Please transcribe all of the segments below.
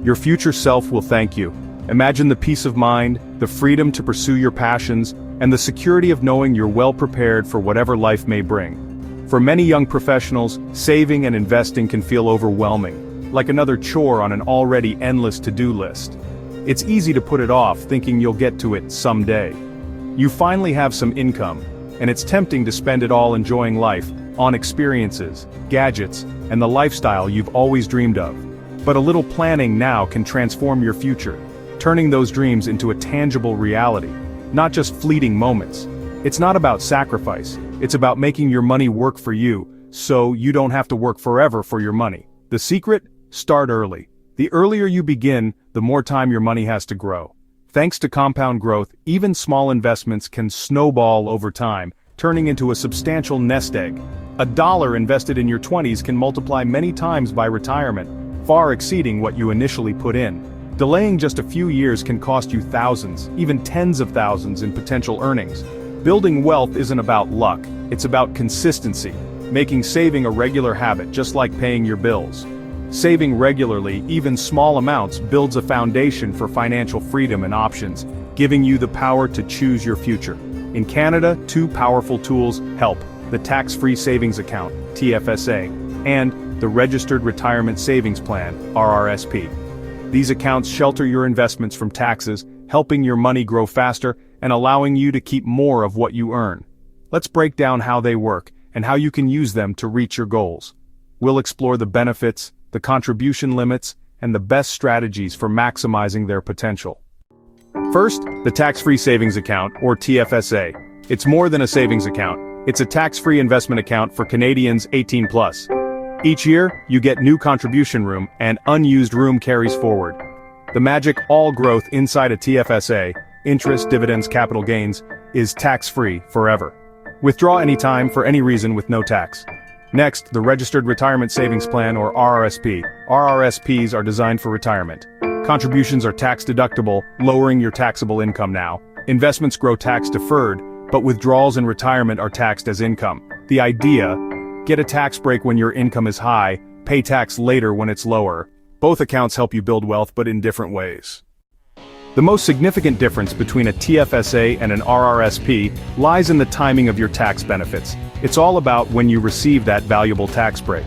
Your future self will thank you. Imagine the peace of mind, the freedom to pursue your passions, and the security of knowing you're well prepared for whatever life may bring. For many young professionals, saving and investing can feel overwhelming, like another chore on an already endless to-do list. It's easy to put it off, thinking you'll get to it someday. You finally have some income, and it's tempting to spend it all enjoying life, on experiences, gadgets, and the lifestyle you've always dreamed of. But a little planning now can transform your future, turning those dreams into a tangible reality, not just fleeting moments. It's not about sacrifice, it's about making your money work for you, so you don't have to work forever for your money. The secret? Start early. The earlier you begin, the more time your money has to grow. Thanks to compound growth, even small investments can snowball over time, turning into a substantial nest egg. $1 invested in your 20s can multiply many times by retirement, far exceeding what you initially put in. Delaying just a few years can cost you thousands, even tens of thousands in potential earnings. Building wealth isn't about luck, it's about consistency, making saving a regular habit just like paying your bills. Saving regularly, even small amounts, builds a foundation for financial freedom and options, giving you the power to choose your future. In Canada, two powerful tools help: the Tax-Free Savings Account, TFSA, and the Registered Retirement Savings Plan, RRSP. These accounts shelter your investments from taxes, helping your money grow faster and allowing you to keep more of what you earn. Let's break down how they work and how you can use them to reach your goals. We'll explore the benefits, the contribution limits, and the best strategies for maximizing their potential. First, the Tax-Free Savings Account, or TFSA. It's more than a savings account. It's a tax-free investment account for Canadians 18+. Each year, you get new contribution room, and unused room carries forward. The magic all growth inside a TFSA, interest, dividends, capital gains, is tax-free forever. Withdraw anytime for any reason with no tax. Next, the Registered Retirement Savings Plan, or RRSP. RRSPs are designed for retirement. Contributions are tax-deductible, lowering your taxable income now. Investments grow tax-deferred, but withdrawals in retirement are taxed as income. The idea: get a tax break when your income is high, pay tax later when it's lower. Both accounts help you build wealth, but in different ways. The most significant difference between a TFSA and an RRSP lies in the timing of your tax benefits. It's all about when you receive that valuable tax break.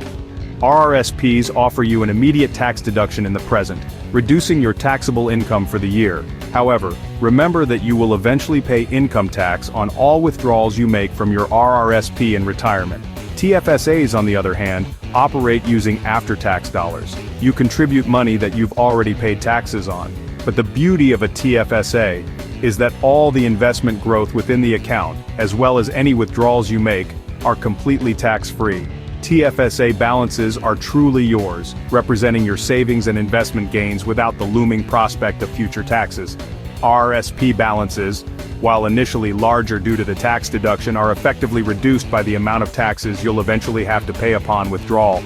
RRSPs offer you an immediate tax deduction in the present, reducing your taxable income for the year. However, remember that you will eventually pay income tax on all withdrawals you make from your RRSP in retirement. TFSAs, on the other hand, operate using after-tax dollars. You contribute money that you've already paid taxes on. But the beauty of a TFSA is that all the investment growth within the account, as well as any withdrawals you make, are completely tax-free. TFSA balances are truly yours, representing your savings and investment gains without the looming prospect of future taxes. RRSP balances, while initially larger due to the tax deduction, are effectively reduced by the amount of taxes you'll eventually have to pay upon withdrawal.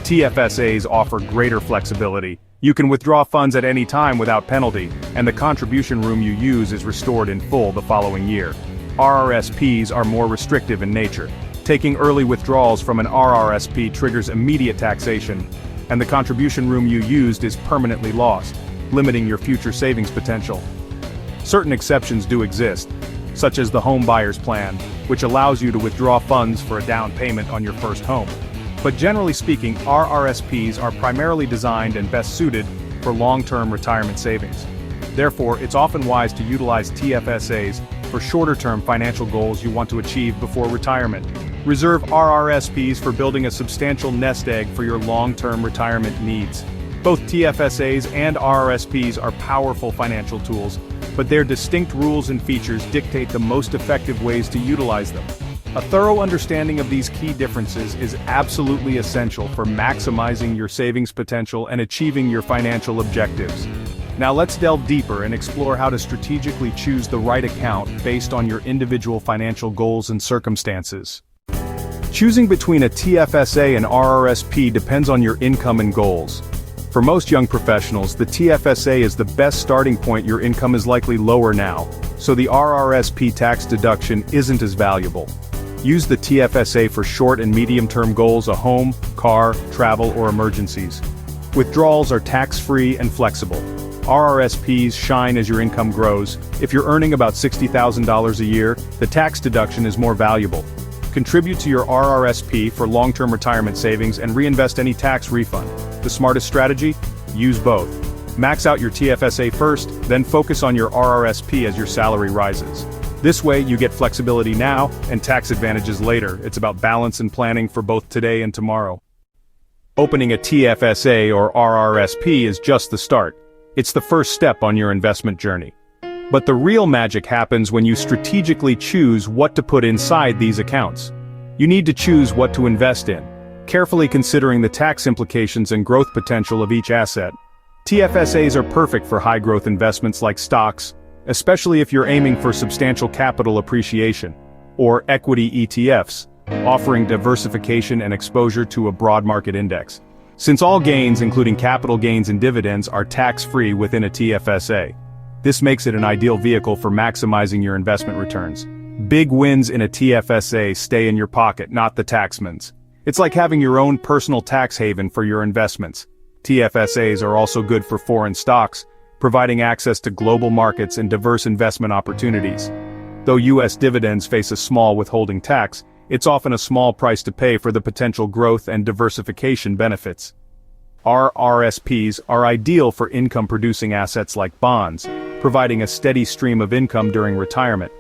TFSAs offer greater flexibility. You can withdraw funds at any time without penalty, and the contribution room you use is restored in full the following year. RRSPs are more restrictive in nature. Taking early withdrawals from an RRSP triggers immediate taxation, and the contribution room you used is permanently lost, limiting your future savings potential. Certain exceptions do exist, such as the home buyer's plan, which allows you to withdraw funds for a down payment on your first home. But generally speaking, RRSPs are primarily designed and best suited for long-term retirement savings. Therefore, it's often wise to utilize TFSAs for shorter-term financial goals you want to achieve before retirement. Reserve RRSPs for building a substantial nest egg for your long-term retirement needs. Both TFSAs and RRSPs are powerful financial tools, but their distinct rules and features dictate the most effective ways to utilize them. A thorough understanding of these key differences is absolutely essential for maximizing your savings potential and achieving your financial objectives. Now let's delve deeper and explore how to strategically choose the right account based on your individual financial goals and circumstances. Choosing between a TFSA and RRSP depends on your income and goals. For most young professionals, the TFSA is the best starting point. Your income is likely lower now, so the RRSP tax deduction isn't as valuable. Use the TFSA for short and medium-term goals: a home, car, travel, or emergencies. Withdrawals are tax-free and flexible. RRSPs shine as your income grows. If you're earning about $60,000 a year, the tax deduction is more valuable. Contribute to your RRSP for long-term retirement savings and reinvest any tax refund. The smartest strategy? Use both. Max out your TFSA first, then focus on your RRSP as your salary rises. This way, you get flexibility now and tax advantages later. It's about balance and planning for both today and tomorrow. Opening a TFSA or RRSP is just the start. It's the first step on your investment journey. But the real magic happens when you strategically choose what to put inside these accounts. You need to choose what to invest in, carefully considering the tax implications and growth potential of each asset. TFSAs are perfect for high-growth investments like stocks, especially if you're aiming for substantial capital appreciation, or equity ETFs, offering diversification and exposure to a broad market index. Since all gains, including capital gains and dividends, are tax-free within a TFSA, this makes it an ideal vehicle for maximizing your investment returns. Big wins in a TFSA stay in your pocket, not the taxman's. It's like having your own personal tax haven for your investments. TFSAs are also good for foreign stocks, providing access to global markets and diverse investment opportunities. Though U.S. dividends face a small withholding tax, it's often a small price to pay for the potential growth and diversification benefits. RRSPs are ideal for income-producing assets like bonds, providing a steady stream of income during retirement.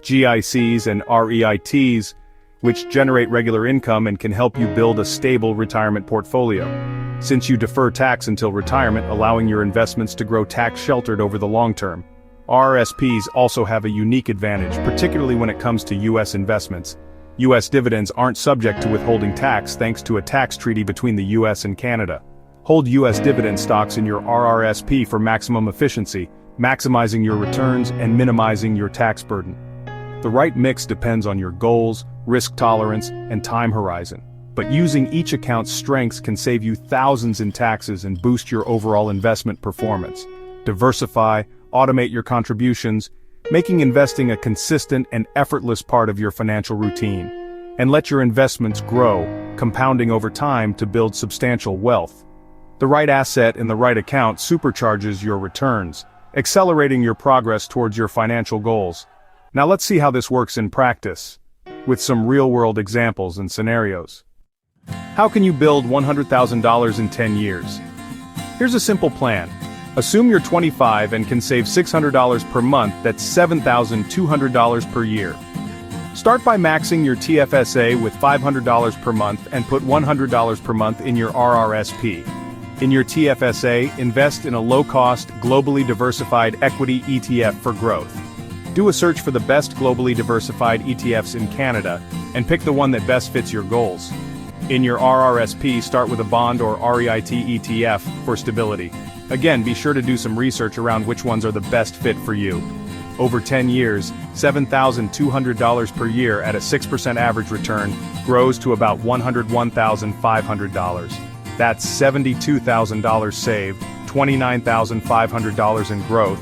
GICs and REITs, which generate regular income and can help you build a stable retirement portfolio, since you defer tax until retirement, allowing your investments to grow tax-sheltered over the long term. RRSPs also have a unique advantage, particularly when it comes to U.S. investments. U.S. dividends aren't subject to withholding tax thanks to a tax treaty between the U.S. and Canada. Hold U.S. dividend stocks in your RRSP for maximum efficiency, maximizing your returns and minimizing your tax burden. The right mix depends on your goals, risk tolerance, and time horizon. But using each account's strengths can save you thousands in taxes and boost your overall investment performance. Diversify, automate your contributions, making investing a consistent and effortless part of your financial routine. And let your investments grow, compounding over time to build substantial wealth. The right asset in the right account supercharges your returns, accelerating your progress towards your financial goals. Now let's see how this works in practice, with some real-world examples and scenarios. How can you build $100,000 in 10 years? Here's a simple plan. Assume you're 25 and can save $600 per month, that's $7,200 per year. Start by maxing your TFSA with $500 per month and put $100 per month in your RRSP. In your TFSA, invest in a low-cost, globally diversified equity ETF for growth. Do a search for the best globally diversified ETFs in Canada, and pick the one that best fits your goals. In your RRSP, start with a bond or REIT ETF for stability. Again, be sure to do some research around which ones are the best fit for you. Over 10 years, $7,200 per year at a 6% average return grows to about $101,500. That's $72,000 saved, $29,500 in growth,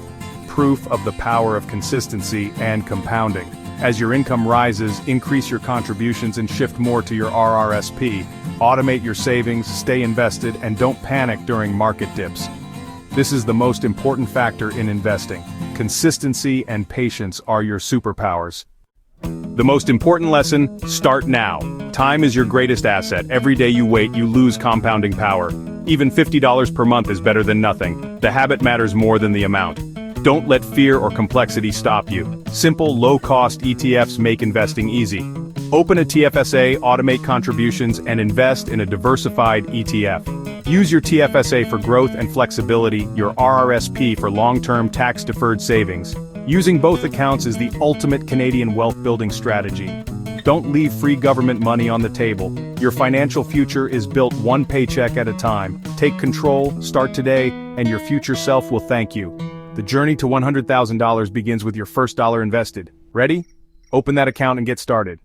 proof of the power of consistency and compounding. As your income rises, increase your contributions and shift more to your RRSP. Automate your savings, stay invested, and don't panic during market dips. This is the most important factor in investing. Consistency and patience are your superpowers. The most important lesson: start now. Time is your greatest asset. Every day you wait, you lose compounding power. Even $50 per month is better than nothing. The habit matters more than the amount. Don't let fear or complexity stop you. Simple, low-cost ETFs make investing easy. Open a TFSA, automate contributions, and invest in a diversified ETF. Use your TFSA for growth and flexibility, your RRSP for long-term tax-deferred savings. Using both accounts is the ultimate Canadian wealth-building strategy. Don't leave free government money on the table. Your financial future is built one paycheck at a time. Take control, start today, and your future self will thank you. The journey to $100,000 begins with your first dollar invested. Ready? Open that account and get started.